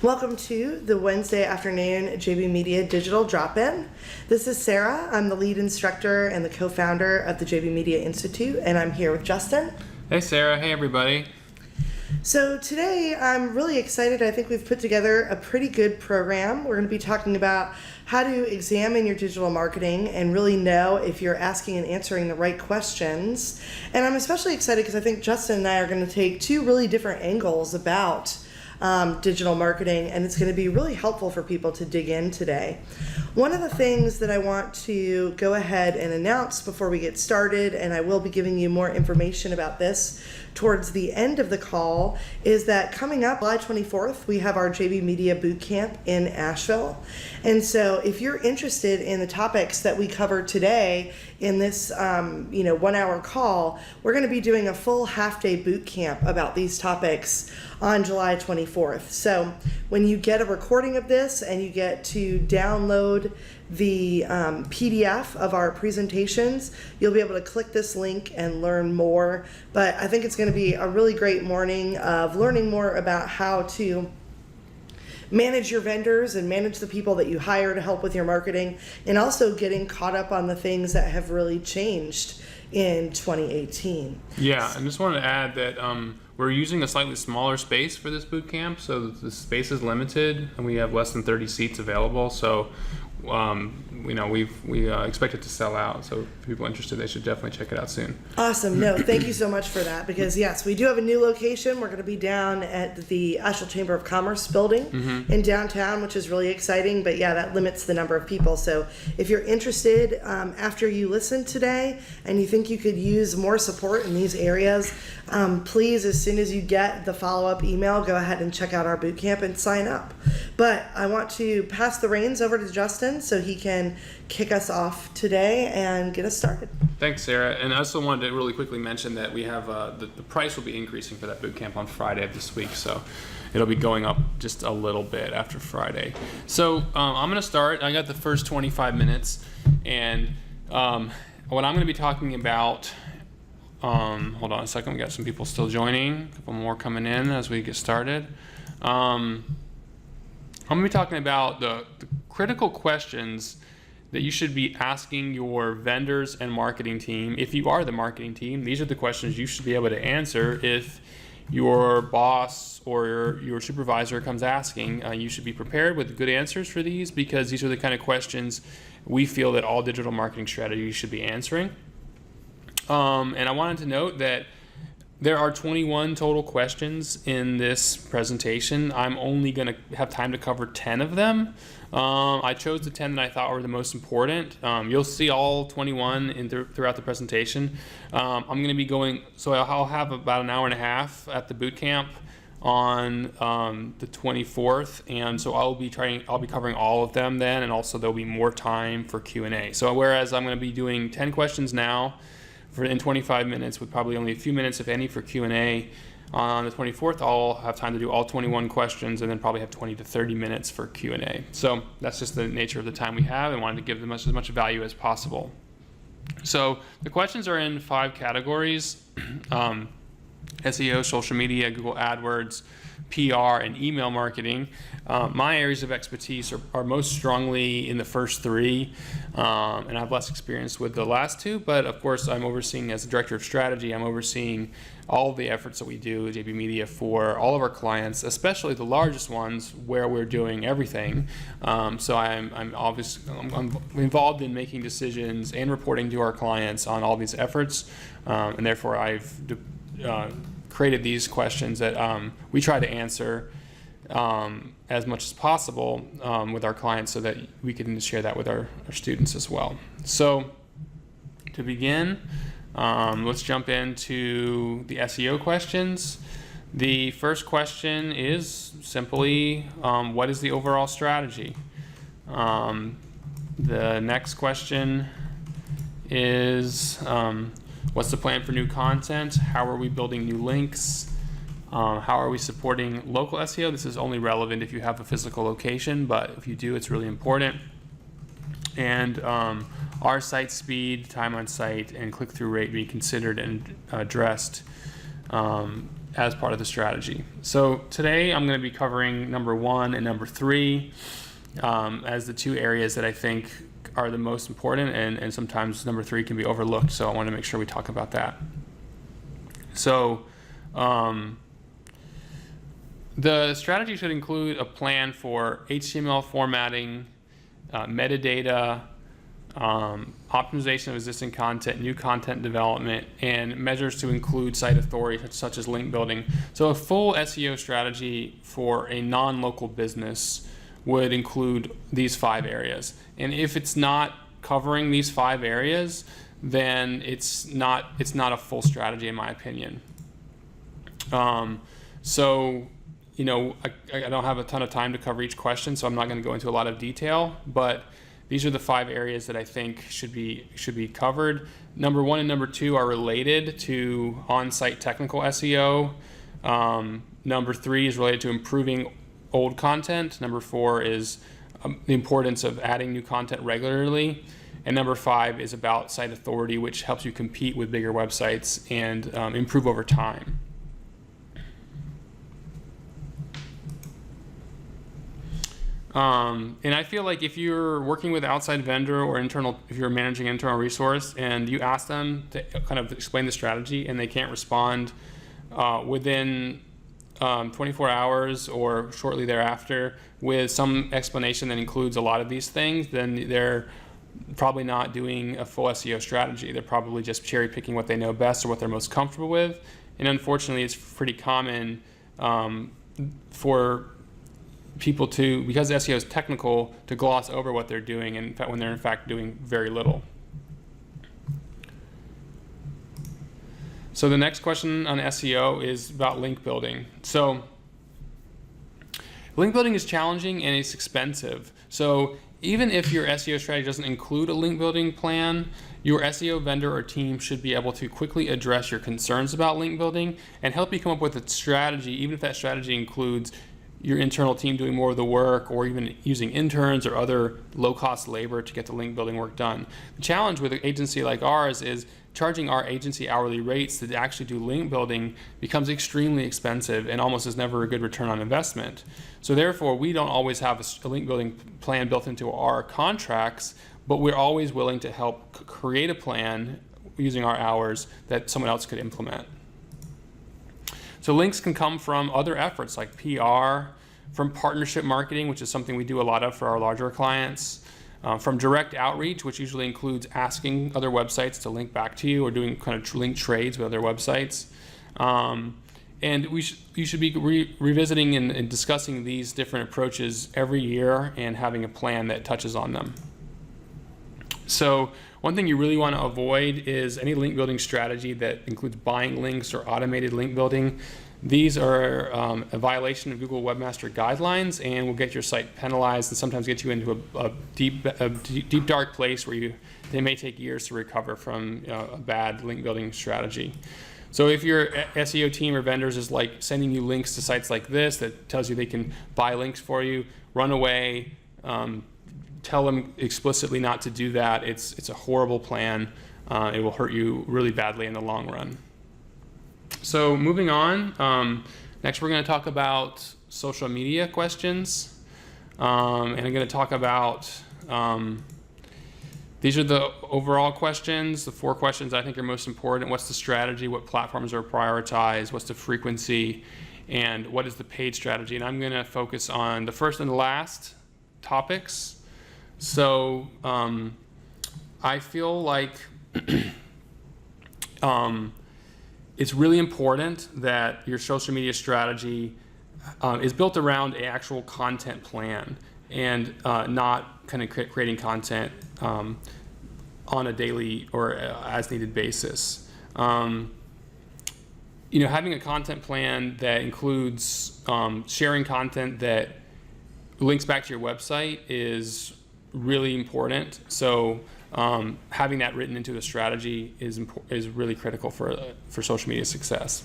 Welcome to the Wednesday afternoon JB Media Digital Drop-In. This is Sarah. I'm the lead instructor and the co-founder of the JB Media Institute, and I'm here with Justin. Hey Sarah, hey everybody. So today I'm really excited. I think we've put together a pretty good program. We're going to be talking about how to examine your digital marketing and really know if you're asking and answering the right questions. And I'm especially excited because I think Justin and I are going to take two really different angles about digital marketing, and it's going to be really helpful for people to dig in today. One of the things that I want to go ahead and announce before we get started, and I will be giving you more information about this towards the end of the call, is that coming up July 24th, we have our JB Media Bootcamp in Asheville. And so if you're interested in the topics that we covered today in this 1 hour call, we're going to be doing a full half-day boot camp about these topics on July 24th. So when you get a recording of this and you get to download the PDF of our presentations, you'll be able to click this link and learn more. But I think it's going to be a really great morning of learning more about how to manage your vendors and manage the people that you hire to help with your marketing, and also getting caught up on the things that have really changed in 2018. Yeah, I just wanted to add that we're using a slightly smaller space for this boot camp, so the space is limited and we have less than 30 seats available. So we expect it to sell out. So if people are interested, they should definitely check it out soon. Awesome. No, thank you so much for that, because yes, we do have a new location. We're going to be down at the Asheville Chamber of Commerce building in downtown, which is really exciting. But yeah, that limits the number of people. So if you're interested, after you listen today and you think you could use more support in these areas, please, as soon as you get the follow-up email, go ahead and check out our bootcamp and sign up. But I want to pass the reins over to Justin so he can kick us off today and get us started. Thanks, Sarah. And I also wanted to really quickly mention that we have the price will be increasing for that boot camp on Friday of this week. So it'll be going up just a little bit after Friday. So I'm going to start. I got the first 25 minutes. And what I'm going to be talking about, hold on a second, we got some people still joining, a couple more coming in as we get started. I'm going to be talking about the critical questions that you should be asking your vendors and marketing team. If you are the marketing team, these are the questions you should be able to answer. If your boss or your supervisor comes asking, you should be prepared with good answers for these, because these are the kind of questions we feel that all digital marketing strategies should be answering. And I wanted to note that there are 21 total questions in this presentation. I'm only going to have time to cover 10 of them. I chose the 10 that I thought were the most important. You'll see all 21 throughout the presentation. I'm going to be going, so I'll have about an hour and a half at the boot camp on the 24th, and so I'll be covering all of them then, and also there'll be more time for Q&A. So whereas I'm going to be doing 10 questions now in 25 minutes, with probably only a few minutes, if any, for Q&A. On the 24th, I'll have time to do all 21 questions, and then probably have 20 to 30 minutes for Q&A. So that's just the nature of the time we have, and wanted to give them as much value as possible. So the questions are in 5 categories: SEO, social media, Google AdWords, PR, and email marketing. My areas of expertise are most strongly in the first 3, and I have less experience with the last 2, but of course I'm overseeing, as the director of strategy, I'm overseeing all of the efforts that we do at JB Media for all of our clients, especially the largest ones where we're doing everything. So I'm involved in making decisions and reporting to our clients on all these efforts, and therefore I've created these questions that we try to answer as much as possible with our clients, so that we can share that with our students as well. So to begin, let's jump into the SEO questions. The first question is simply, what is the overall strategy? The next question is, what's the plan for new content? How are we building new links? How are we supporting local SEO? This is only relevant if you have a physical location, but if you do, it's really important. And our site speed, time on site, and click-through rate be considered and addressed as part of the strategy. So today I'm going to be covering number 1 and number 3 as the 2 areas that I think are the most important, and sometimes number 3 can be overlooked, so I want to make sure we talk about that. So the strategy should include a plan for HTML formatting, metadata, optimization of existing content, new content development, and measures to include site authority such as link building. So a full SEO strategy for a non-local business would include these 5 areas. And if it's not covering these 5 areas, then it's not a full strategy in my opinion. So you know, I don't have a ton of time to cover each question, so I'm not going to go into a lot of detail, but these are the 5 areas that I think should be covered. Number 1 and number 2 are related to on-site technical SEO. Number 3 is related to improving old content. Number 4 is the importance of adding new content regularly. And number 5 is about site authority, which helps you compete with bigger websites and improve over time. And I feel like if you're working with outside vendor or if you're managing internal resource and you ask them to kind of explain the strategy and they can't respond within 24 hours or shortly thereafter with some explanation that includes a lot of these things, then they're probably not doing a full SEO strategy. They're probably just cherry picking what they know best or what they're most comfortable with. And unfortunately, it's pretty common for people to, because SEO is technical, to gloss over what they're doing, and when they're in fact doing very little. So the next question on SEO is about link building. So link building is challenging and it's expensive. So even if your SEO strategy doesn't include a link building plan, your SEO vendor or team should be able to quickly address your concerns about link building and help you come up with a strategy, even if that strategy includes your internal team doing more of the work or even using interns or other low-cost labor to get the link building work done. The challenge with an agency like ours is charging our agency hourly rates to actually do link building becomes extremely expensive and almost is never a good return on investment. So therefore, we don't always have a link building plan built into our contracts, but we're always willing to help create a plan using our hours that someone else could implement. So links can come from other efforts like PR, from partnership marketing, which is something we do a lot of for our larger clients, from direct outreach, which usually includes asking other websites to link back to you or doing kind of link trades with other websites. And you should be revisiting and discussing these different approaches every year and having a plan that touches on them. So one thing you really want to avoid is any link building strategy that includes buying links or automated link building. These are a violation of Google Webmaster Guidelines and will get your site penalized and sometimes get you into a deep dark place where they may take years to recover from a bad link building strategy. So if your SEO team or vendors is like sending you links to sites like this that tells you they can buy links for you, run away. Tell them explicitly not to do that. It's a horrible plan. It will hurt you really badly in the long run. So moving on, next we're going to talk about social media questions. And I'm going to talk about, these are the overall questions, the 4 questions I think are most important. What's the strategy? What platforms are prioritized? What's the frequency? And what is the paid strategy? And I'm going to focus on the first and the last topics. So I feel like it's really important that your social media strategy is built around an actual content plan and not kind of creating content on a daily or as needed basis. Having a content plan that includes sharing content that links back to your website is really important. So having that written into a strategy is really critical for social media success.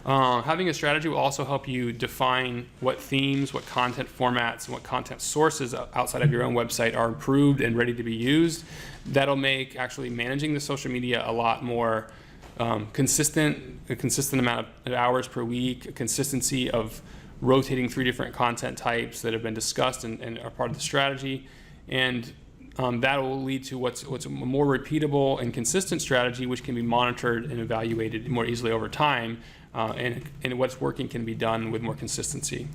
Having a strategy will also help you define what themes, what content formats, and what content sources outside of your own website are approved and ready to be used. That'll make actually managing the social media a lot more a consistent amount of hours per week, a consistency of rotating through different content types that have been discussed and are part of the strategy. And that will lead to what's a more repeatable and consistent strategy, which can be monitored and evaluated more easily over time, and what's working can be done with more consistency.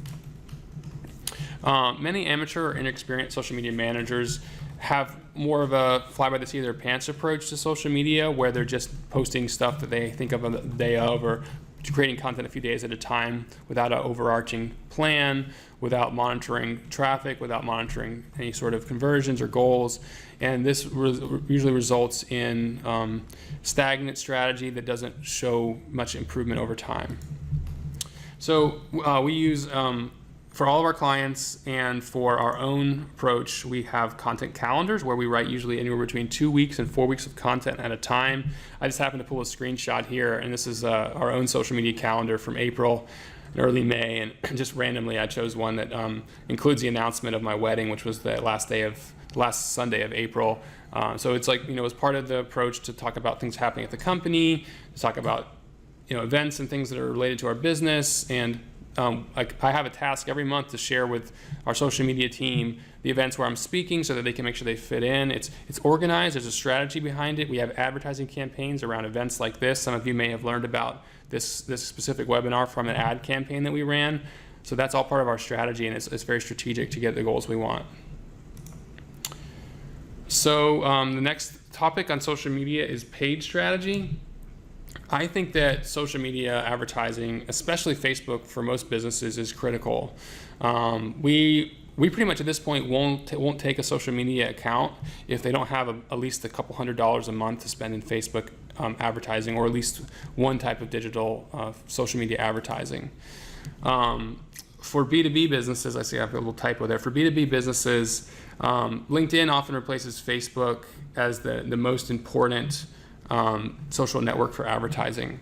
Many amateur or inexperienced social media managers have more of a fly-by-the-seat of their pants approach to social media, where they're just posting stuff that they think of on the day of, or creating content a few days at a time without an overarching plan, without monitoring traffic, without monitoring any sort of conversions or goals. And this usually results in stagnant strategy that doesn't show much improvement over time. So we use, for all of our clients and for our own approach, we have content calendars where we write usually anywhere between 2 weeks and 4 weeks of content at a time. I just happened to pull a screenshot here, and this is our own social media calendar from April and early May, and just randomly I chose one that includes the announcement of my wedding, which was the last Sunday of April. So it's like, as part of the approach to talk about things happening at the company, to talk about events and things that are related to our business, and I have a task every month to share with our social media team the events where I'm speaking so that they can make sure they fit in. It's organized, there's a strategy behind it. We have advertising campaigns around events like this. Some of you may have learned about this specific webinar from an ad campaign that we ran. So that's all part of our strategy, and it's very strategic to get the goals we want. So the next topic on social media is paid strategy. I think that social media advertising, especially Facebook for most businesses, is critical. We pretty much at this point won't take a social media account if they don't have at least a couple $100s a month to spend in Facebook advertising, or at least one type of digital social media advertising. For B2B businesses, I see I have a little typo there. For B2B businesses, LinkedIn often replaces Facebook as the most important social network for advertising.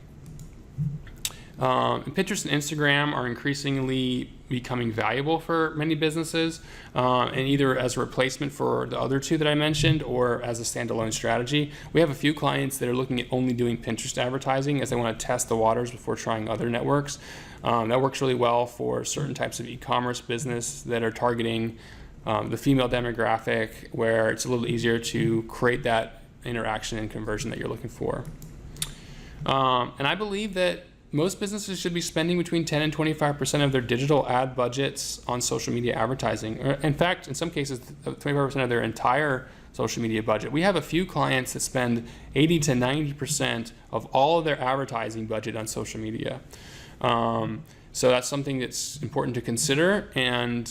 Pinterest and Instagram are increasingly becoming valuable for many businesses, and either as a replacement for the other two that I mentioned, or as a standalone strategy. We have a few clients that are looking at only doing Pinterest advertising as they want to test the waters before trying other networks. That works really well for certain types of e-commerce business that are targeting the female demographic, where it's a little easier to create that interaction and conversion that you're looking for. And I believe that most businesses should be spending between 10 and 25% of their digital ad budgets on social media advertising. Or in fact, in some cases, 25% of their entire social media budget. We have a few clients that spend 80 to 90% of all of their advertising budget on social media. So that's something that's important to consider. And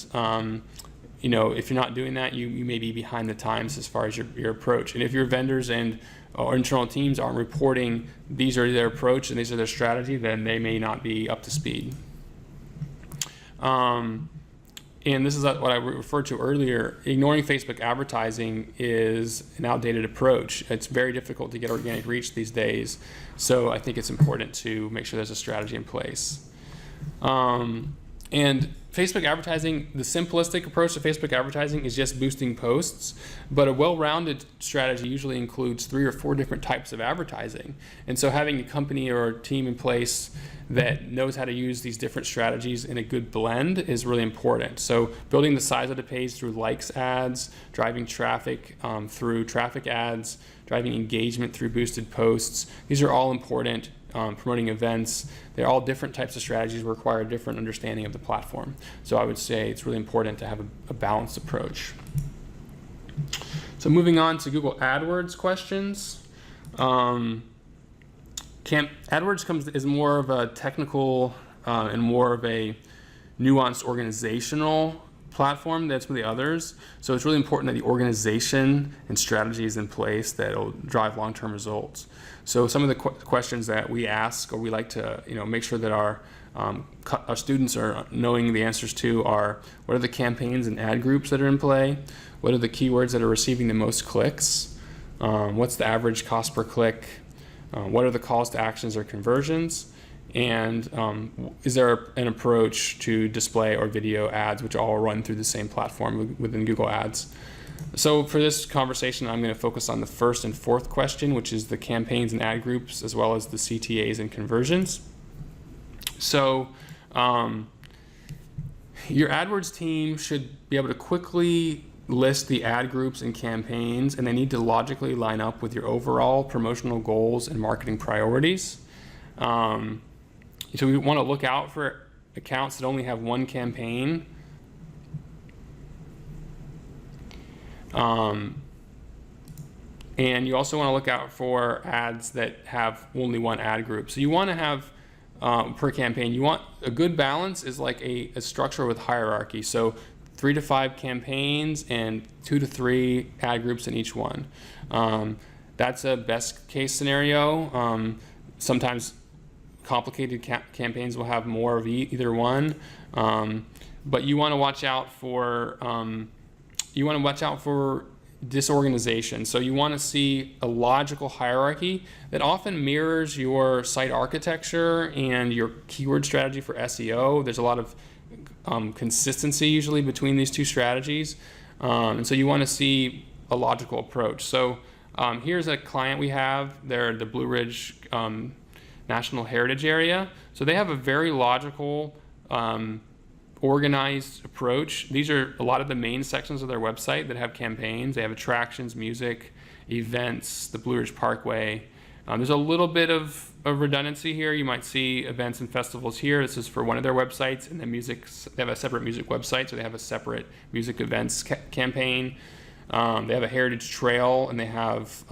if you're not doing that, you may be behind the times as far as your approach. And if your vendors and or internal teams aren't reporting these are their approach and these are their strategy, then they may not be up to speed. And this is what I referred to earlier. Ignoring Facebook advertising is an outdated approach. It's very difficult to get organic reach these days. So I think it's important to make sure there's a strategy in place. And Facebook advertising, the simplistic approach to Facebook advertising is just boosting posts, but a well-rounded strategy usually includes 3 or 4 different types of advertising. And so having a company or a team in place that knows how to use these different strategies in a good blend is really important. So building the size of the page through likes ads, driving traffic through traffic ads, driving engagement through boosted posts, these are all important. Promoting events, they're all different types of strategies require a different understanding of the platform. So I would say it's really important to have a balanced approach. So moving on to Google AdWords questions. AdWords is more of a technical and more of a nuanced organizational platform than some of the others. So it's really important that the organization and strategy is in place that will drive long-term results. So some of the questions that we ask, or we like to make sure that our students are knowing the answers to, are: what are the campaigns and ad groups that are in play? What are the keywords that are receiving the most clicks? What's the average cost per click? What are the calls to actions or conversions? and is there an approach to display or video ads, which all run through the same platform within Google Ads. So for this conversation, I'm going to focus on the first and fourth question, which is the campaigns and ad groups, as well as the CTAs and conversions. So your AdWords team should be able to quickly list the ad groups and campaigns, and they need to logically line up with your overall promotional goals and marketing priorities. So we want to look out for accounts that only have one campaign. And you also want to look out for ads that have only one ad group. So you want to have per campaign, you want a good balance is like a structure with hierarchy. So 3 to 5 campaigns and 2 to 3 ad groups in each one. That's a best case scenario. Sometimes complicated campaigns will have more of either one, but you want to watch out for disorganization. So you want to see a logical hierarchy that often mirrors your site architecture and your keyword strategy for SEO. There's a lot of consistency usually between these two strategies, and so you want to see a logical approach. So here's a client we have. They're the Blue Ridge National Heritage Area. So they have a very logical, organized approach. These are a lot of the main sections of their website that have campaigns. They have attractions, music, events, the Blue Ridge Parkway. There's a little bit of redundancy here. You might see events and festivals here. This is for one of their websites, and then they have a separate music website, so they have a separate music events campaign. They have a heritage trail, and they have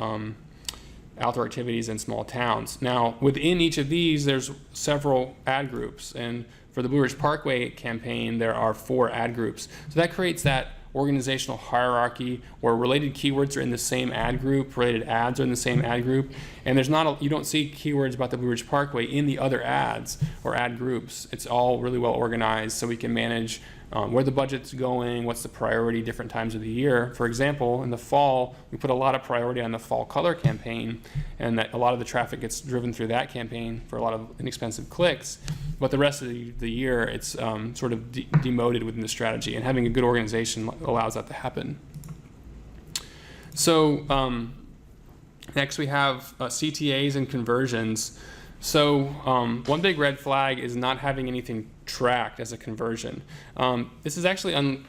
outdoor activities in small towns. Now, within each of these, there's several ad groups, and for the Blue Ridge Parkway campaign, there are 4 ad groups. So that creates that organizational hierarchy where related keywords are in the same ad group, related ads are in the same ad group, and you don't see keywords about the Blue Ridge Parkway in the other ads or ad groups. It's all really well organized, so we can manage where the budget's going, what's the priority different times of the year. For example, in the fall, we put a lot of priority on the fall color campaign, and that a lot of the traffic gets driven through that campaign for a lot of inexpensive clicks. But the rest of the year, it's sort of demoted within the strategy, and having a good organization allows that to happen. So next we have CTAs and conversions. So one big red flag is not having anything tracked as a conversion. This is actually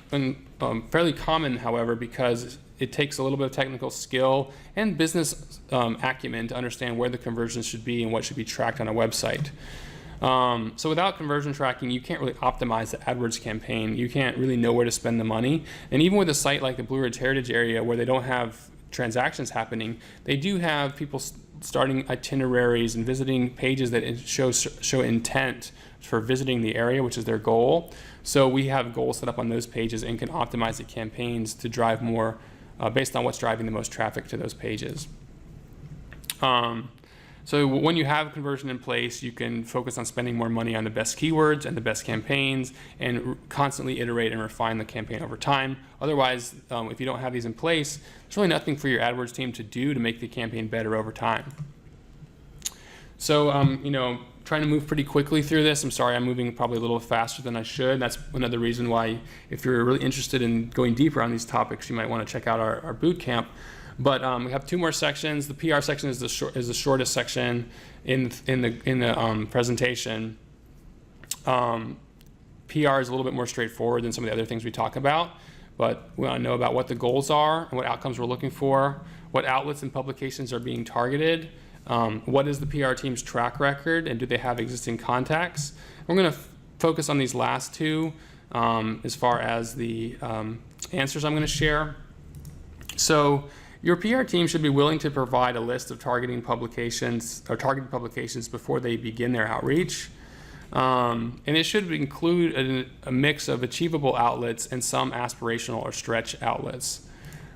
fairly common, however, because it takes a little bit of technical skill and business acumen to understand where the conversions should be and what should be tracked on a website. So without conversion tracking, you can't really optimize the AdWords campaign. You can't really know where to spend the money. And even with a site like the Blue Ridge Heritage Area, where they don't have transactions happening, they do have people starting itineraries and visiting pages that show intent for visiting the area, which is their goal. So we have goals set up on those pages and can optimize the campaigns to drive more based on what's driving the most traffic to those pages. So when you have conversion in place, you can focus on spending more money on the best keywords and the best campaigns, and constantly iterate and refine the campaign over time. Otherwise, if you don't have these in place, there's really nothing for your AdWords team to do to make the campaign better over time. So, trying to move pretty quickly through this. I'm sorry, I'm moving probably a little faster than I should. That's another reason why, if you're really interested in going deeper on these topics, you might want to check out our boot camp. But we have 2 more sections. The PR section is the shortest section in the presentation. PR is a little bit more straightforward than some of the other things we talk about, but we want to know about what the goals are and what outcomes we're looking for, what outlets and publications are being targeted, what is the PR team's track record, and do they have existing contacts. We're going to focus on these last 2 as far as the answers I'm going to share. So your PR team should be willing to provide a list of targeted publications before they begin their outreach. And it should include a mix of achievable outlets and some aspirational or stretch outlets.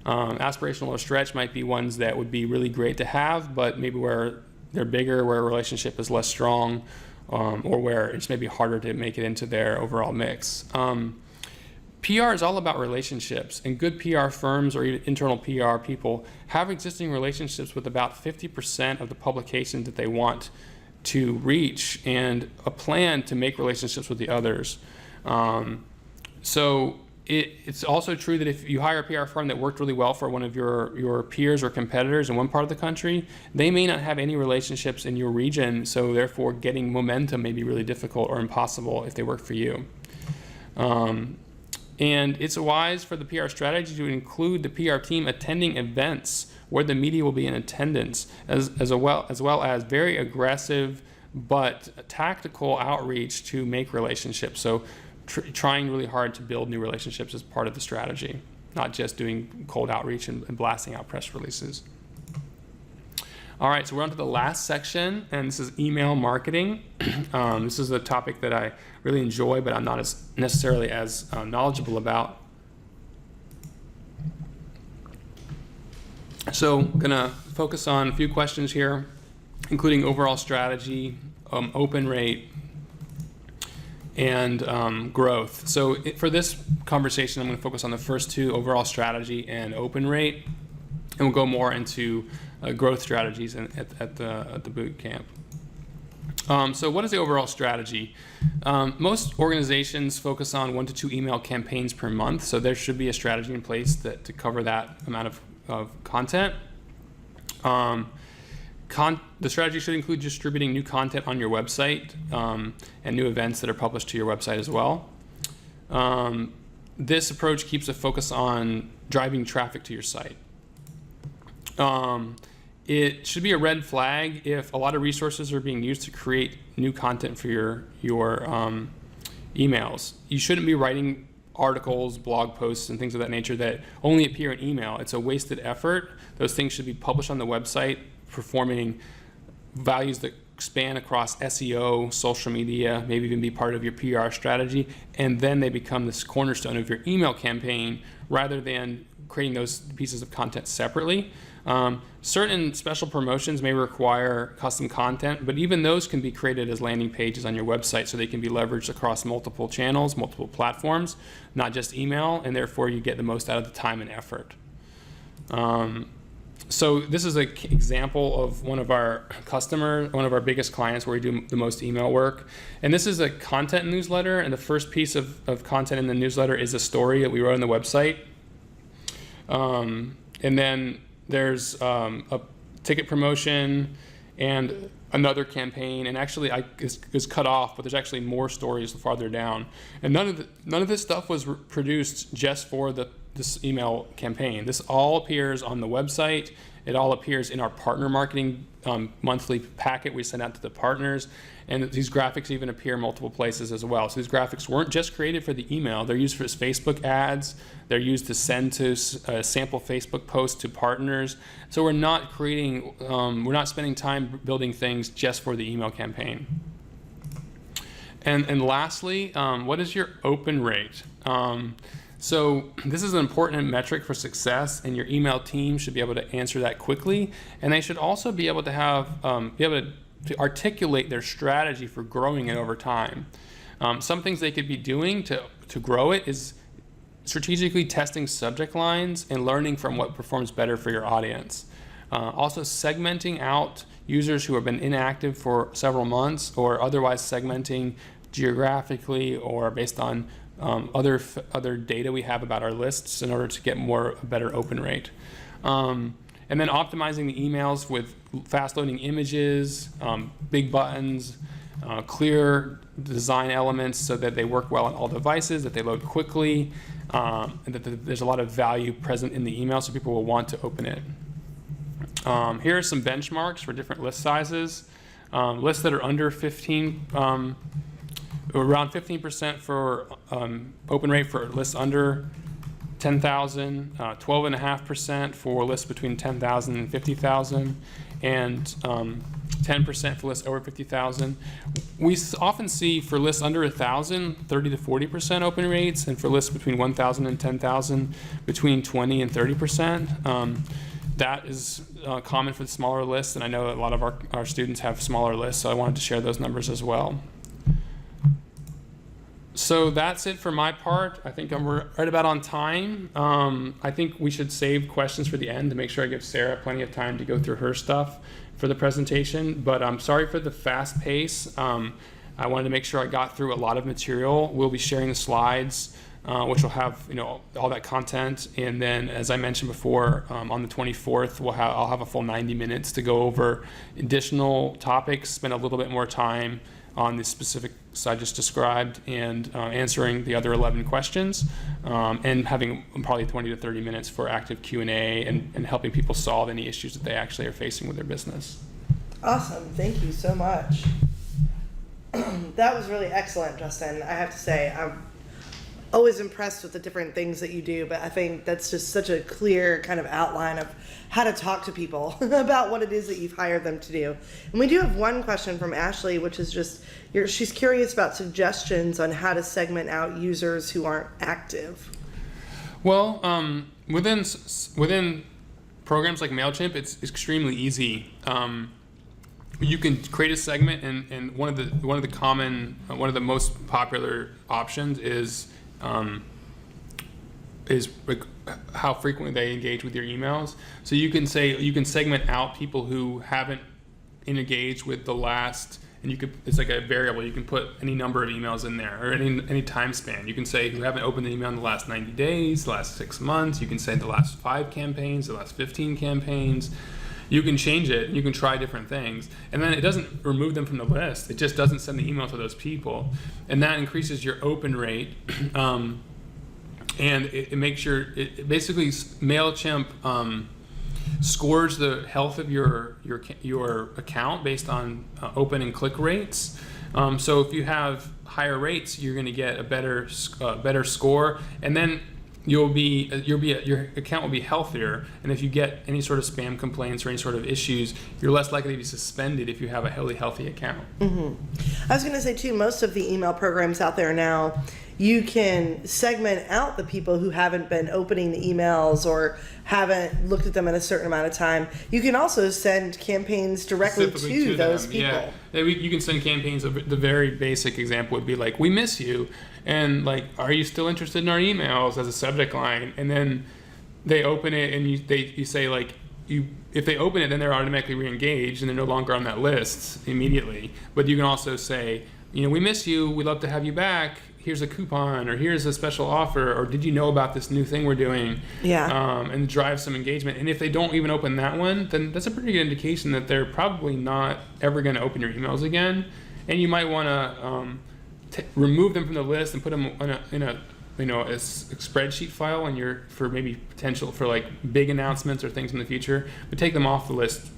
Aspirational or stretch might be ones that would be really great to have, but maybe where they're bigger, where a relationship is less strong, or where it's maybe harder to make it into their overall mix. PR is all about relationships, and good PR firms or even internal PR people have existing relationships with about 50% of the publications that they want to reach and a plan to make relationships with the others. So it's also true that if you hire a PR firm that worked really well for one of your peers or competitors in one part of the country, they may not have any relationships in your region, so therefore getting momentum may be really difficult or impossible if they work for you. And it's wise for the PR strategy to include the PR team attending events where the media will be in attendance, as well as very aggressive but tactical outreach to make relationships. So trying really hard to build new relationships is part of the strategy, not just doing cold outreach and blasting out press releases. All right, so we're on to the last section, and this is email marketing. This is a topic that I really enjoy, but I'm not necessarily as knowledgeable about. So I'm gonna focus on a few questions here, including overall strategy, open rate, and growth. So for this conversation, I'm going to focus on the first two, overall strategy and open rate, and we'll go more into growth strategies at the boot camp. So what is the overall strategy? Most organizations focus on 1 to 2 email campaigns per month, so there should be a strategy in place to cover that amount of content. The strategy should include distributing new content on your website and new events that are published to your website as well. This approach keeps a focus on driving traffic to your site. It should be a red flag if a lot of resources are being used to create new content for your emails. You shouldn't be writing articles, blog posts, and things of that nature that only appear in email. It's a wasted effort. Those things should be published on the website, performing values that span across SEO, social media, maybe even be part of your PR strategy, and then they become this cornerstone of your email campaign rather than creating those pieces of content separately. Certain special promotions may require custom content, but even those can be created as landing pages on your website so they can be leveraged across multiple channels, multiple platforms, not just email, and therefore you get the most out of the time and effort. So this is an example of one of our customers, one of our biggest clients where we do the most email work. And this is a content newsletter, and the first piece of content in the newsletter is a story that we wrote on the website. And then there's a ticket promotion and another campaign, and actually is cut off, but there's actually more stories farther down. And none of this stuff was produced just for this email campaign. This all appears on the website. It all appears in our partner marketing monthly packet we send out to the partners. And these graphics even appear multiple places as well. So these graphics weren't just created for the email. They're used for Facebook ads. They're used to send to sample Facebook posts to partners. So we're not spending time building things just for the email campaign. And lastly, what is your open rate? So this is an important metric for success, and your email team should be able to answer that quickly. And they should also be able to have to articulate their strategy for growing it over time. Some things they could be doing to grow it is strategically testing subject lines and learning from what performs better for your audience. Also segmenting out users who have been inactive for several months, or otherwise segmenting geographically or based on other data we have about our lists in order to get a better open rate. And then optimizing the emails with fast loading images, big buttons, clear design elements so that they work well on all devices, that they load quickly, and that there's a lot of value present in the email so people will want to open it. Here are some benchmarks for different list sizes. Lists that are under 15, around 15% for open rate for lists under 10,000, 12.5% for lists between 10,000 and 50,000, and 10% for lists over 50,000. We often see for lists under 1,000, 30 to 40% open rates, and for lists between 1,000 and 10,000, between 20 and 30%. That is common for the smaller lists, and I know that a lot of our students have smaller lists, so I wanted to share those numbers as well. So that's it for my part. I think we're right about on time. I think we should save questions for the end to make sure I give Sarah plenty of time to go through her stuff for the presentation. But I'm sorry for the fast pace. I wanted to make sure I got through a lot of material. We'll be sharing the slides, which will have all that content. And then, as I mentioned before, on the 24th, I'll have a full 90 minutes to go over additional topics, spend a little bit more time on the specifics I just described, and answering the other 11 questions, and having probably 20 to 30 minutes for active Q&A and helping people solve any issues that they actually are facing with their business. Awesome. Thank you so much. That was really excellent, Justin. I have to say, I'm always impressed with the different things that you do, but I think that's just such a clear kind of outline of how to talk to people about what it is that you've hired them to do. And we do have one question from Ashley, which is just, she's curious about suggestions on how to segment out users who aren't active. Well, within programs like MailChimp, it's extremely easy. You can create a segment, and one of the most popular options is like how frequently they engage with your emails. So you can segment out people who haven't engaged with the last, and it's like a variable. You can put any number of emails in there, or any time span. You can say who haven't opened the email in the last 90 days, the last 6 months. You can say the last 5 campaigns, the last 15 campaigns. You can change it. You can try different things, and then it doesn't remove them from the list. It just doesn't send the email to those people, and that increases your open rate. And it makes it basically MailChimp scores the health of your account based on open and click rates. So if you have higher rates, you're going to get a better score, and then your account will be healthier. And if you get any sort of spam complaints or any sort of issues, you're less likely to be suspended if you have a really healthy account. Mm-hmm. I was going to say too, most of the email programs out there now, you can segment out the people who haven't been opening the emails or haven't looked at them in a certain amount of time. You can also send campaigns directly to those people. Yeah, you can send campaigns. The very basic example would be like, "We miss you," and like, "Are you still interested in our emails?" as a subject line, and then they open it, and you say like, if they open it, then they're automatically re-engaged, and they're no longer on that list immediately. But you can also say, "We miss you. We'd love to have you back. Here's a coupon," or "Here's a special offer," or "Did you know about this new thing we're doing?" Yeah. And drive some engagement. And if they don't even open that one, then that's a pretty good indication that they're probably not ever going to open your emails again. And you might want to remove them from the list and put them in a spreadsheet file for maybe potential for like big announcements or things in the future. But take them off the list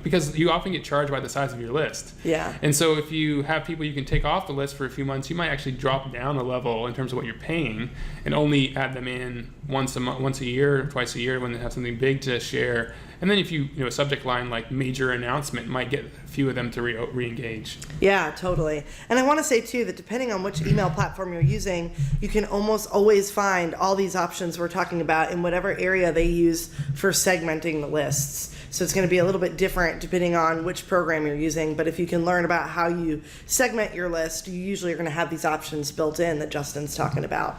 because you often get charged by the size of your list. Yeah. And so if you have people you can take off the list for a few months, you might actually drop down a level in terms of what you're paying and only add them in once a year, twice a year when they have something big to share. And then if a subject line like major announcement might get a few of them to re-engage. Yeah, totally. And I want to say too that depending on which email platform you're using, you can almost always find all these options we're talking about in whatever area they use for segmenting the lists. So it's going to be a little bit different depending on which program you're using. But if you can learn about how you segment your list, you usually are going to have these options built in that Justin's talking about.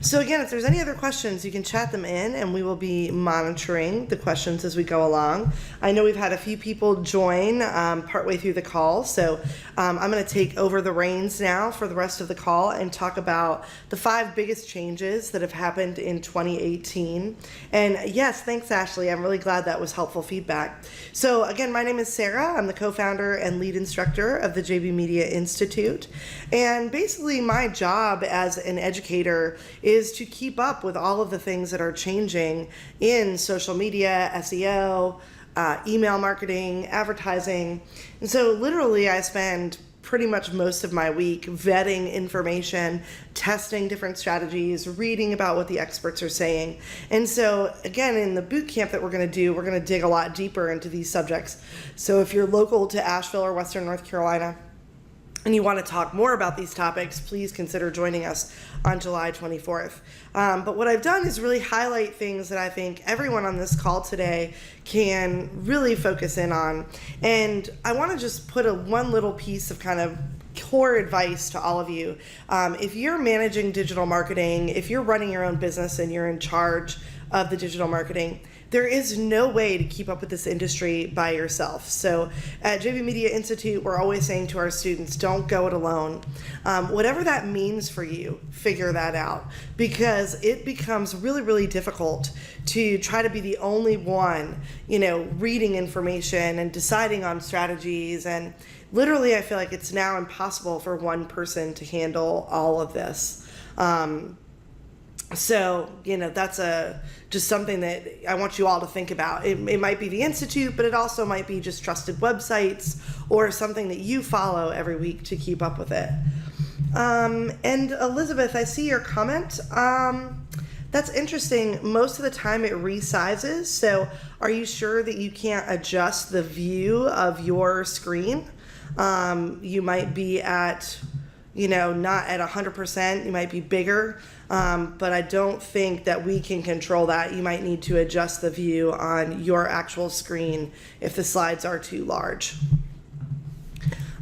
So again, if there's any other questions, you can chat them in, and we will be monitoring the questions as we go along. I know we've had a few people join partway through the call, so I'm going to take over the reins now for the rest of the call and talk about the 5 biggest changes that have happened in 2018. And yes, thanks, Ashley. I'm really glad that was helpful feedback. So again, my name is Sarah. I'm the co-founder and lead instructor of the JB Media Institute. And basically my job as an educator is to keep up with all of the things that are changing in social media, SEO, email marketing, advertising. And so literally I spend pretty much most of my week vetting information, testing different strategies, reading about what the experts are saying. And so again, in the boot camp that we're going to do, we're going to dig a lot deeper into these subjects. So if you're local to Asheville or Western North Carolina, and you want to talk more about these topics, please consider joining us on July 24th. But what I've done is really highlight things that I think everyone on this call today can really focus in on. And I want to just put one little piece of kind of core advice to all of you. If you're managing digital marketing, if you're running your own business and you're in charge of the digital marketing, there is no way to keep up with this industry by yourself. So at JV Media Institute, we're always saying to our students, don't go it alone. Whatever that means for you, figure that out, because it becomes really, really difficult to try to be the only one, reading information and deciding on strategies. And literally, I feel like it's now impossible for one person to handle all of this. So, that's just something that I want you all to think about. It might be the Institute, but it also might be just trusted websites or something that you follow every week to keep up with it. And Elizabeth, I see your comment. That's interesting. Most of the time it resizes. So are you sure that you can't adjust the view of your screen? You might be at, not at 100%. You might be bigger. But I don't think that we can control that. You might need to adjust the view on your actual screen if the slides are too large.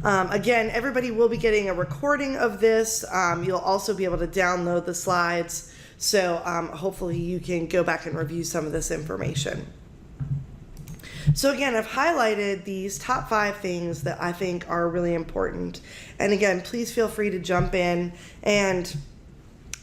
Again, everybody will be getting a recording of this. You'll also be able to download the slides. So hopefully you can go back and review some of this information. So again, I've highlighted these top 5 things that I think are really important. And again, please feel free to jump in and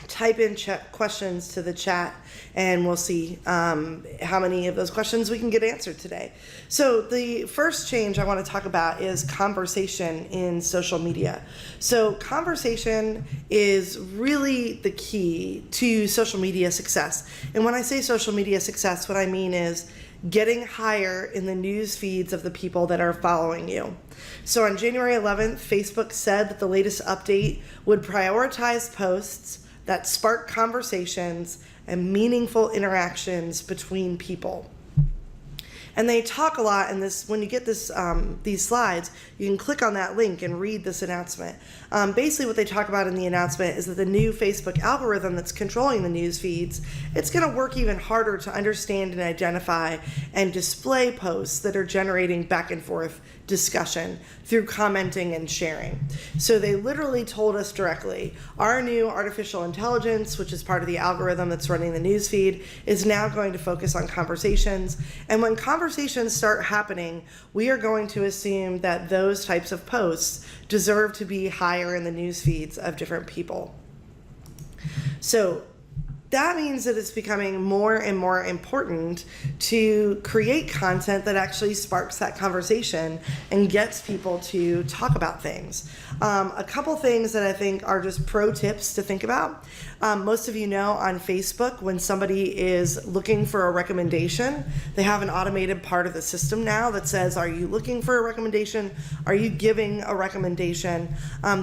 type in questions to the chat, and we'll see how many of those questions we can get answered today. So the first change I want to talk about is conversation in social media. So conversation is really the key to social media success. And when I say social media success, what I mean is getting higher in the news feeds of the people that are following you. So on January 11th, Facebook said that the latest update would prioritize posts that spark conversations and meaningful interactions between people. And they talk a lot in this. When you get this, these slides, you can click on that link and read this announcement. Basically what they talk about in the announcement is that the new Facebook algorithm that's controlling the news feeds, it's going to work even harder to understand and identify and display posts that are generating back and forth discussion through commenting and sharing. So they literally told us directly, our new artificial intelligence, which is part of the algorithm that's running the news feed, is now going to focus on conversations. And when conversations start happening, we are going to assume that those types of posts deserve to be higher in the news feeds of different people. So that means that it's becoming more and more important to create content that actually sparks that conversation and gets people to talk about things. A couple things that I think are just pro tips to think about. Most of you know on Facebook, when somebody is looking for a recommendation, they have an automated part of the system now that says, are you looking for a recommendation? Are you giving a recommendation?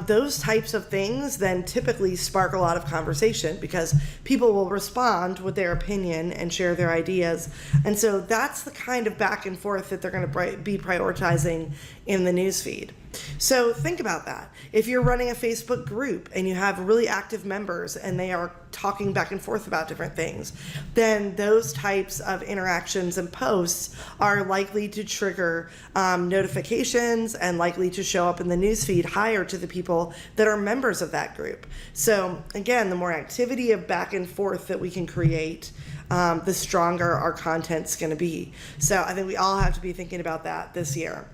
Those types of things then typically spark a lot of conversation because people will respond with their opinion and share their ideas. And so that's the kind of back and forth that they're going to be prioritizing in the newsfeed. So think about that. If you're running a Facebook group and you have really active members and they are talking back and forth about different things, then those types of interactions and posts are likely to trigger notifications and likely to show up in the newsfeed higher to the people that are members of that group. So again, the more activity of back and forth that we can create, the stronger our content's going to be. So I think we all have to be thinking about that this year.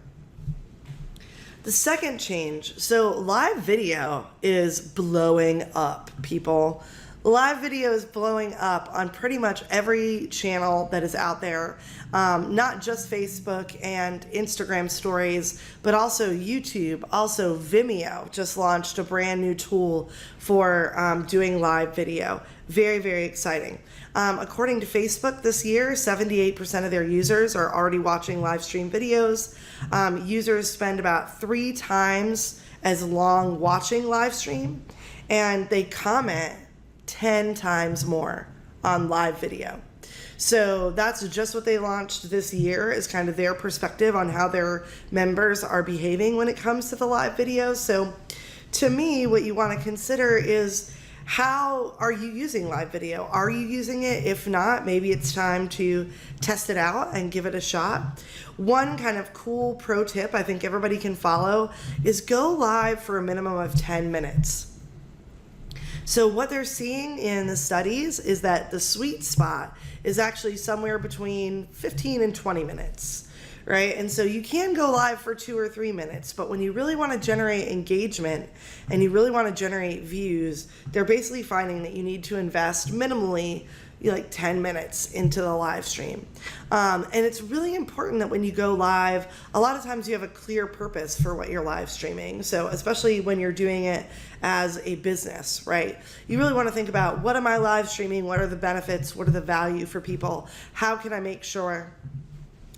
The second change, so live video is blowing up, people. Live video is blowing up on pretty much every channel that is out there, not just Facebook and Instagram stories, but also YouTube. Also Vimeo just launched a brand new tool for doing live video. Very, very exciting. According to Facebook this year, 78% of their users are already watching live stream videos. Users spend about 3 times as long watching live stream, and they comment 10 times more on live video. So that's just what they launched this year, is kind of their perspective on how their members are behaving when it comes to the live videos. So to me, what you want to consider is how are you using live video? Are you using it? If not, maybe it's time to test it out and give it a shot. One kind of cool pro tip I think everybody can follow is go live for a minimum of 10 minutes. So what they're seeing in the studies is that the sweet spot is actually somewhere between 15 and 20 minutes. Right? And so you can go live for 2 or 3 minutes, but when you really want to generate engagement and you really want to generate views, they're basically finding that you need to invest minimally like 10 minutes into the live stream. And it's really important that when you go live, a lot of times you have a clear purpose for what you're live streaming. So especially when you're doing it as a business, right? You really want to think about, what am I live streaming? What are the benefits? What are the value for people? How can I make sure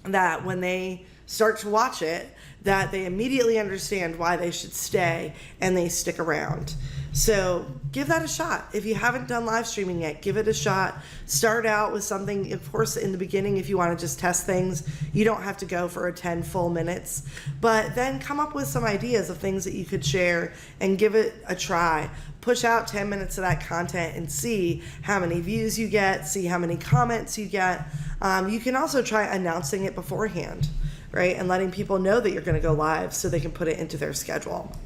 that when they start to watch it, that they immediately understand why they should stay and they stick around? So give that a shot. If you haven't done live streaming yet, give it a shot. Start out with something, of course, in the beginning, if you want to just test things, you don't have to go for 10 full minutes, but then come up with some ideas of things that you could share and give it a try. Push out 10 minutes of that content and see how many views you get, see how many comments you get. You can also try announcing it beforehand, right? And letting people know that you're going to go live so they can put it into their schedule.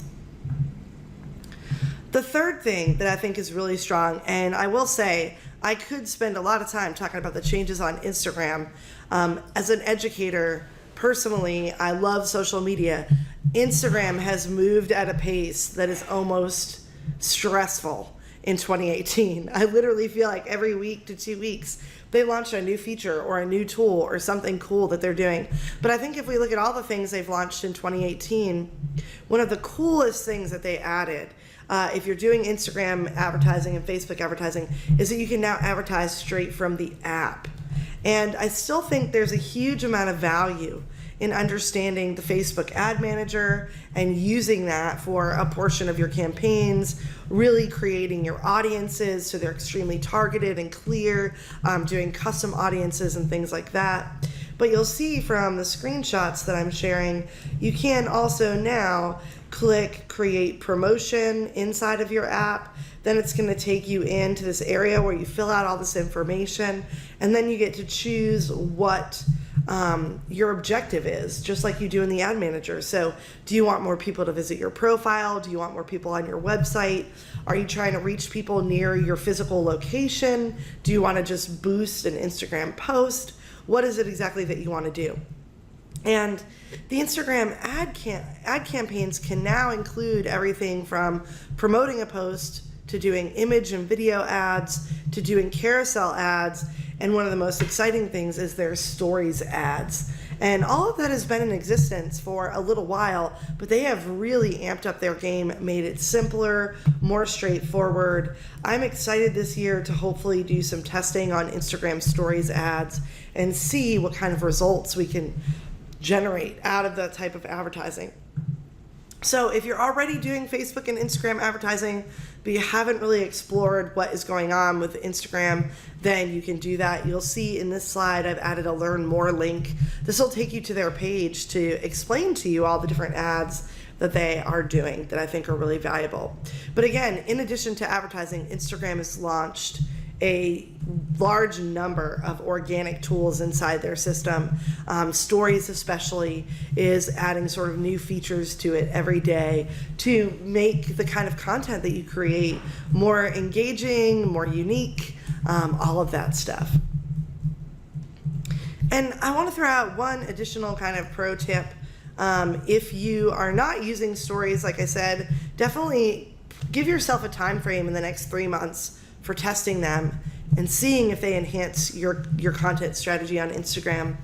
The third thing that I think is really strong, and I will say, I could spend a lot of time talking about the changes on Instagram. As an educator, personally, I love social media. Instagram has moved at a pace that is almost stressful in 2018. I literally feel like every week to 2 weeks, they launch a new feature or a new tool or something cool that they're doing. But I think if we look at all the things they've launched in 2018, one of the coolest things that they added, if you're doing Instagram advertising and Facebook advertising, is that you can now advertise straight from the app. And I still think there's a huge amount of value in understanding the Facebook ad manager and using that for a portion of your campaigns, really creating your audiences so they're extremely targeted and clear, doing custom audiences and things like that. But you'll see from the screenshots that I'm sharing, you can also now click create promotion inside of your app. Then it's going to take you into this area where you fill out all this information, and then you get to choose what your objective is, just like you do in the ad manager. So do you want more people to visit your profile? Do you want more people on your website? Are you trying to reach people near your physical location? Do you want to just boost an Instagram post? What is it exactly that you want to do? And the Instagram ad campaigns can now include everything from promoting a post to doing image and video ads to doing carousel ads. And one of the most exciting things is their stories ads. And all of that has been in existence for a little while, but they have really amped up their game, made it simpler, more straightforward. I'm excited this year to hopefully do some testing on Instagram stories ads and see what kind of results we can generate out of that type of advertising. So if you're already doing Facebook and Instagram advertising, but you haven't really explored what is going on with Instagram, then you can do that. You'll see in this slide, I've added a learn more link. This will take you to their page to explain to you all the different ads that they are doing that I think are really valuable. But again, in addition to advertising, Instagram has launched a large number of organic tools inside their system. Stories especially is adding sort of new features to it every day to make the kind of content that you create more engaging, more unique, all of that stuff. And I want to throw out one additional kind of pro tip. If you are not using stories, like I said, definitely give yourself a time frame in the next 3 months for testing them and seeing if they enhance your content strategy on Instagram.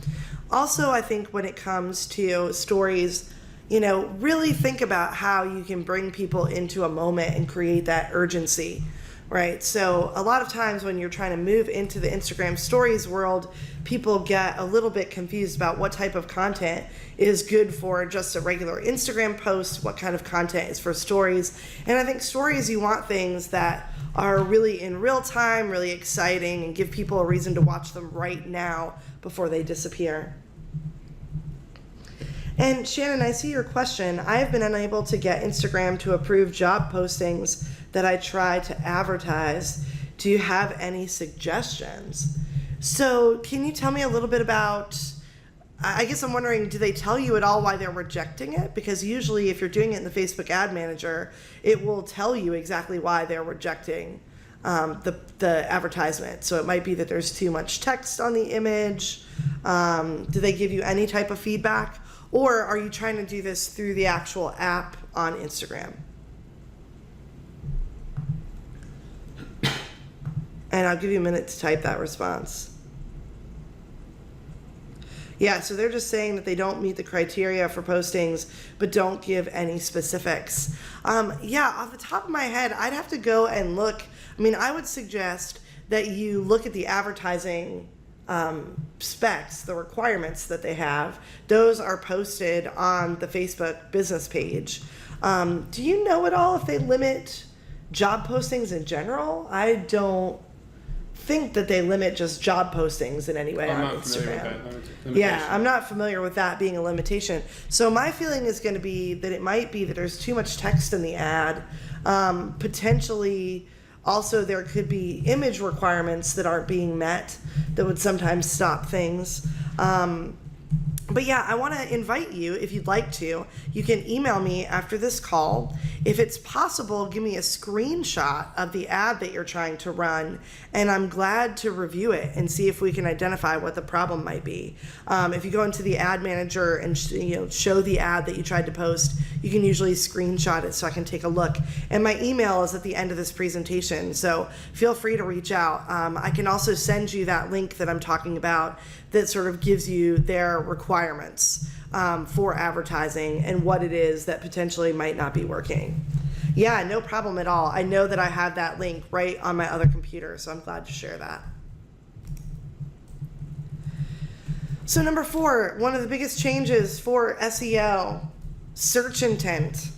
Also, I think when it comes to stories, really think about how you can bring people into a moment and create that urgency, right? So a lot of times when you're trying to move into the Instagram stories world, people get a little bit confused about what type of content is good for just a regular Instagram post, what kind of content is for stories. And I think stories, you want things that are really in real time, really exciting, and give people a reason to watch them right now before they disappear. And Shannon, I see your question. I have been unable to get Instagram to approve job postings that I try to advertise. Do you have any suggestions? So can you tell me a little bit about, I guess I'm wondering, do they tell you at all why they're rejecting it? Because usually if you're doing it in the Facebook Ad Manager, it will tell you exactly why they're rejecting the advertisement. So it might be that there's too much text on the image. Do they give you any type of feedback? Or are you trying to do this through the actual app on Instagram? And I'll give you a minute to type that response. Yeah, so they're just saying that they don't meet the criteria for postings, but don't give any specifics. Yeah, off the top of my head, I'd have to go and look. I mean, I would suggest that you look at the advertising specs, the requirements that they have. Those are posted on the Facebook business page. Do you know at all if they limit job postings in general? I don't think that they limit just job postings in any way on Instagram. Yeah, I'm not familiar with that being a limitation. So my feeling is going to be that it might be that there's too much text in the ad. Potentially, also there could be image requirements that aren't being met that would sometimes stop things. But yeah, I want to invite you, if you'd like to, you can email me after this call. If it's possible, give me a screenshot of the ad that you're trying to run, and I'm glad to review it and see if we can identify what the problem might be. If you go into the ad manager and show the ad that you tried to post, you can usually screenshot it so I can take a look. And my email is at the end of this presentation, so feel free to reach out. I can also send you that link that I'm talking about that sort of gives you their requirements for advertising and what it is that potentially might not be working. Yeah, no problem at all. I know that I have that link right on my other computer, so I'm glad to share that. So number 4, one of the biggest changes for SEO, search intent.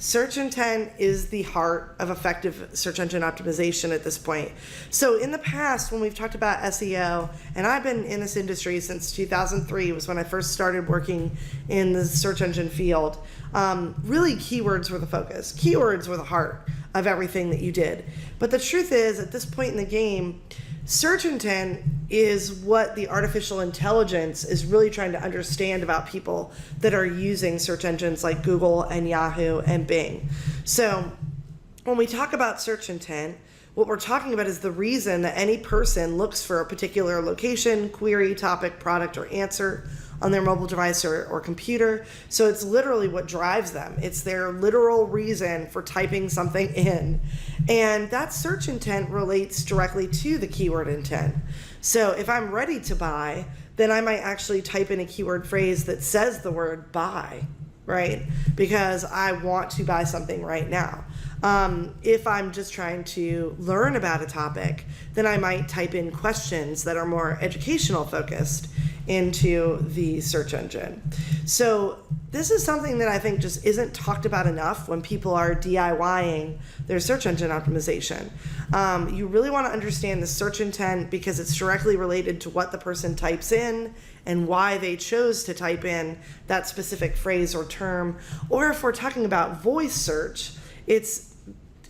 Search intent is the heart of effective search engine optimization at this point. So in the past, when we've talked about SEO, and I've been in this industry since 2003, was when I first started working in the search engine field, really keywords were the focus. Keywords were the heart of everything that you did. But the truth is, at this point in the game, search intent is what the artificial intelligence is really trying to understand about people that are using search engines like Google and Yahoo and Bing. So when we talk about search intent, what we're talking about is the reason that any person looks for a particular location, query, topic, product, or answer on their mobile device or computer. So it's literally what drives them. It's their literal reason for typing something in. And that search intent relates directly to the keyword intent. So if I'm ready to buy, then I might actually type in a keyword phrase that says the word buy, right? Because I want to buy something right now. If I'm just trying to learn about a topic, then I might type in questions that are more educational focused into the search engine. So this is something that I think just isn't talked about enough when people are DIYing their search engine optimization. You really want to understand the search intent because it's directly related to what the person types in and why they chose to type in that specific phrase or term. Or if we're talking about voice search, it's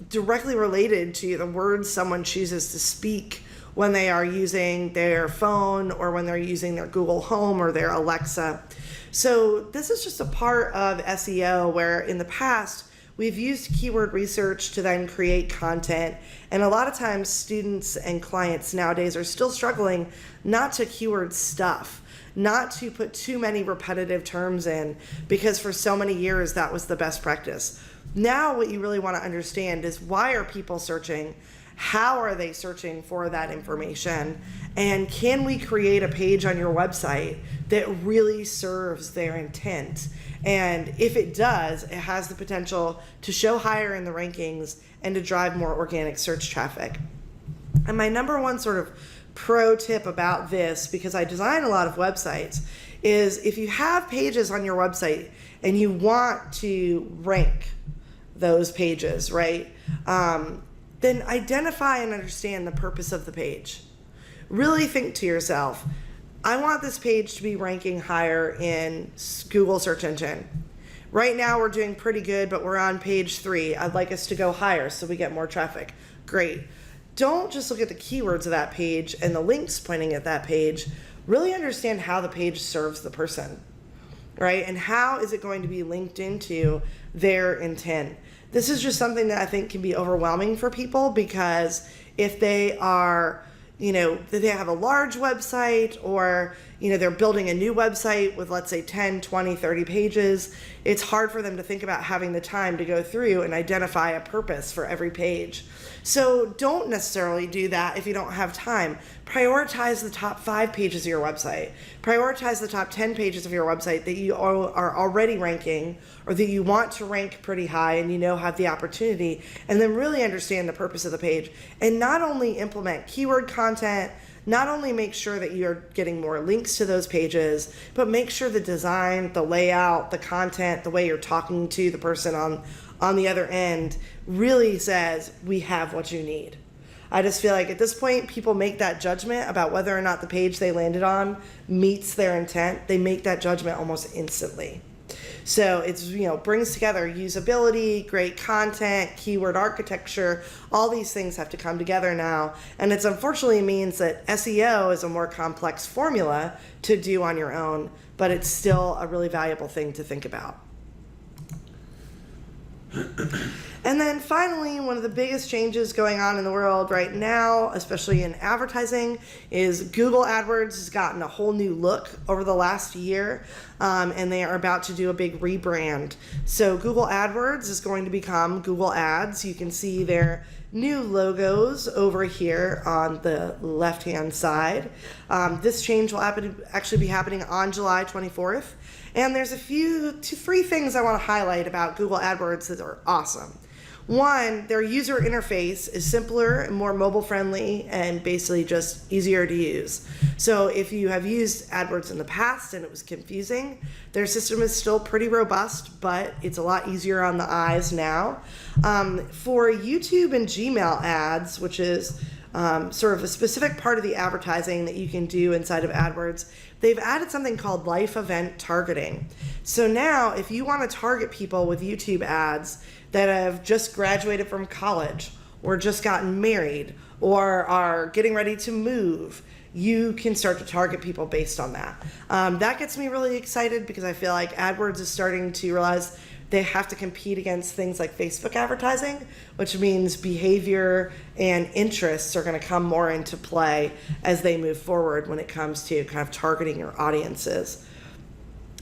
directly related to the words someone chooses to speak when they are using their phone or when they're using their Google Home or their Alexa. So this is just a part of SEO where in the past we've used keyword research to then create content, and a lot of times students and clients nowadays are still struggling not to keyword stuff, not to put too many repetitive terms in, because for so many years that was the best practice. Now what you really want to understand is, why are people searching? How are they searching for that information? And can we create a page on your website that really serves their intent? And if it does, it has the potential to show higher in the rankings and to drive more organic search traffic. And my number one sort of pro tip about this, because I design a lot of websites, is if you have pages on your website and you want to rank those pages, right? Then identify and understand the purpose of the page. Really think to yourself, I want this page to be ranking higher in Google search engine. right now we're doing pretty good, but we're on page 3. I'd like us to go higher so we get more traffic. Great. Don't just look at the keywords of that page and the links pointing at that page. Really understand how the page serves the person, right? And how is it going to be linked into their intent? This is just something that I think can be overwhelming for people, because if they are, that they have a large website, or, they're building a new website with, let's say, 10, 20, 30 pages, it's hard for them to think about having the time to go through and identify a purpose for every page. So don't necessarily do that if you don't have time. Prioritize the top 5 pages of your website. Prioritize the top 10 pages of your website that you are already ranking, or that you want to rank pretty high and have the opportunity, and then really understand the purpose of the page. And not only implement keyword content, not only make sure that you're getting more links to those pages, but make sure the design, the layout, the content, the way you're talking to the person on the other end really says, we have what you need. I just feel like at this point, people make that judgment about whether or not the page they landed on meets their intent. They make that judgment almost instantly. So it's, brings together usability, great content, keyword architecture. All these things have to come together now. And it's unfortunately means that SEO is a more complex formula to do on your own, but it's still a really valuable thing to think about. And then finally, one of the biggest changes going on in the world right now, especially in advertising, is Google AdWords has gotten a whole new look over the last year, and they are about to do a big rebrand. So Google AdWords is going to become Google Ads. You can see their new logos over here on the left-hand side. This change will actually be happening on July 24th. And there's 3 things I want to highlight about Google AdWords that are awesome. One, their user interface is simpler and more mobile friendly, and basically just easier to use. So if you have used AdWords in the past and it was confusing, their system is still pretty robust, but it's a lot easier on the eyes now. For YouTube and Gmail ads, which is sort of a specific part of the advertising that you can do inside of AdWords, they've added something called life event targeting. So now if you want to target people with YouTube ads that have just graduated from college, or just gotten married, or are getting ready to move, you can start to target people based on that. That gets me really excited, because I feel like AdWords is starting to realize they have to compete against things like Facebook advertising, which means behavior and interests are going to come more into play as they move forward when it comes to kind of targeting your audiences.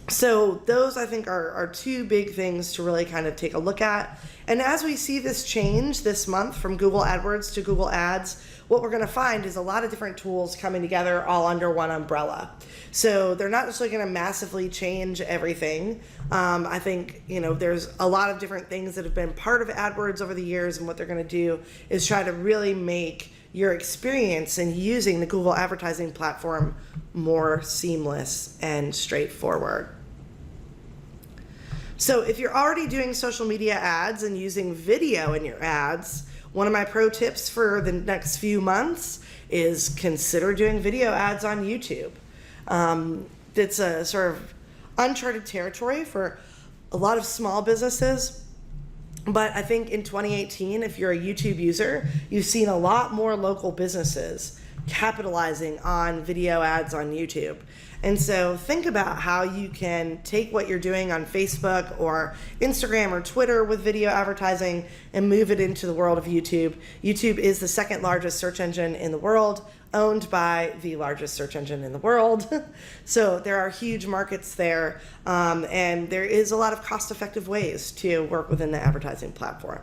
So those, I think, are 2 big things to really kind of take a look at. And as we see this change this month from Google AdWords to Google Ads, what we're going to find is a lot of different tools coming together all under one umbrella. So they're not necessarily going to massively change everything. I think, there's a lot of different things that have been part of AdWords over the years, and what they're going to do is try to really make your experience in using the Google advertising platform more seamless and straightforward. So if you're already doing social media ads and using video in your ads, one of my pro tips for the next few months is consider doing video ads on YouTube. It's a sort of uncharted territory for a lot of small businesses. But I think in 2018, if you're a YouTube user, you've seen a lot more local businesses capitalizing on video ads on YouTube. And so think about how you can take what you're doing on Facebook or Instagram or Twitter with video advertising and move it into the world of YouTube. YouTube is the 2nd largest search engine in the world, owned by the largest search engine in the world. So there are huge markets there, and there is a lot of cost-effective ways to work within the advertising platform.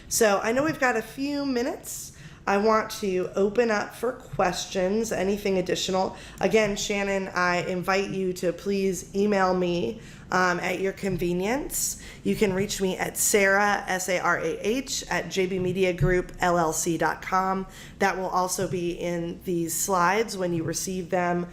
So I know we've got a few minutes. I want to open up for questions, anything additional. Again, Shannon, I invite you to please email me at your convenience. You can reach me at Sarah, S-A-R-A-H, at jbmediagroupllc.com. That will also be in these slides when you receive them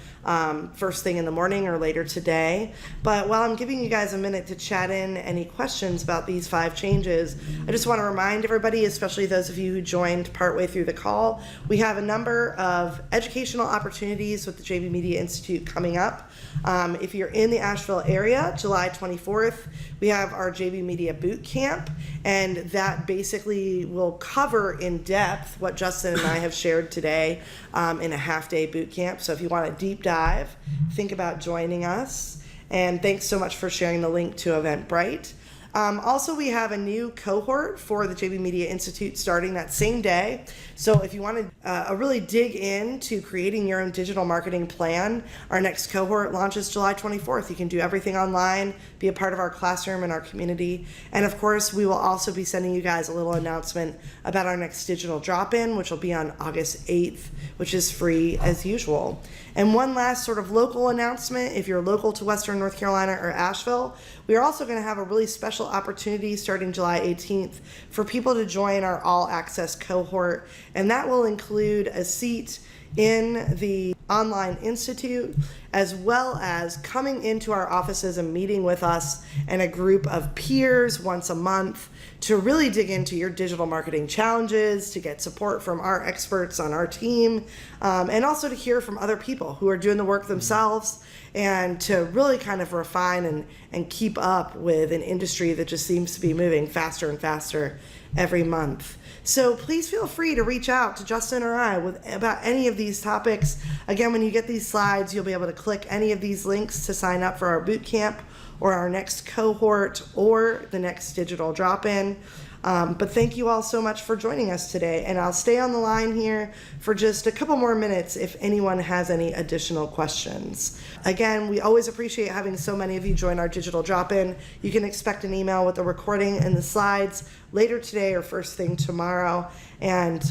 first thing in the morning or later today. But while I'm giving you guys a minute to chat in any questions about these 5 changes, I just want to remind everybody, especially those of you who joined partway through the call, we have a number of educational opportunities with the JB Media Institute coming up. If you're in the Asheville area, July 24th, we have our JB Media Boot Camp, and that basically will cover in depth what Justin and I have shared today in a half-day boot camp. So if you want a deep dive, think about joining us. And thanks so much for sharing the link to Eventbrite. Also, we have a new cohort for the JB Media Institute starting that same day. So if you want to really dig into creating your own digital marketing plan, our next cohort launches July 24th. You can do everything online, be a part of our classroom and our community. And of course, we will also be sending you guys a little announcement about our next digital drop-in, which will be on August 8th, which is free as usual. And one last sort of local announcement, if you're local to Western North Carolina or Asheville, we are also going to have a really special opportunity starting July 18th for people to join our all access cohort, and that will include a seat in the online institute, as well as coming into our offices and meeting with us and a group of peers once a month to really dig into your digital marketing challenges, to get support from our experts on our team, and also to hear from other people who are doing the work themselves, and to really kind of refine and keep up with an industry that just seems to be moving faster and faster every month. So please feel free to reach out to Justin or I about any of these topics. Again, when you get these slides, you'll be able to click any of these links to sign up for our boot camp or our next cohort or the next digital drop-in. But thank you all so much for joining us today, and I'll stay on the line here for just a couple more minutes if anyone has any additional questions. Again, we always appreciate having so many of you join our digital drop-in. You can expect an email with the recording and the slides later today or first thing tomorrow, and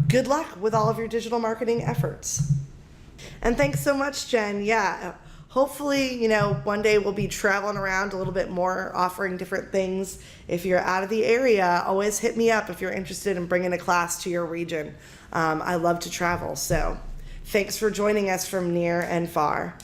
good luck with all of your digital marketing efforts. And thanks so much, Jen. Yeah. Hopefully, one day we'll be traveling around a little bit more, offering different things. If you're out of the area, always hit me up if you're interested in bringing a class to your region. I love to travel, so thanks for joining us from near and far.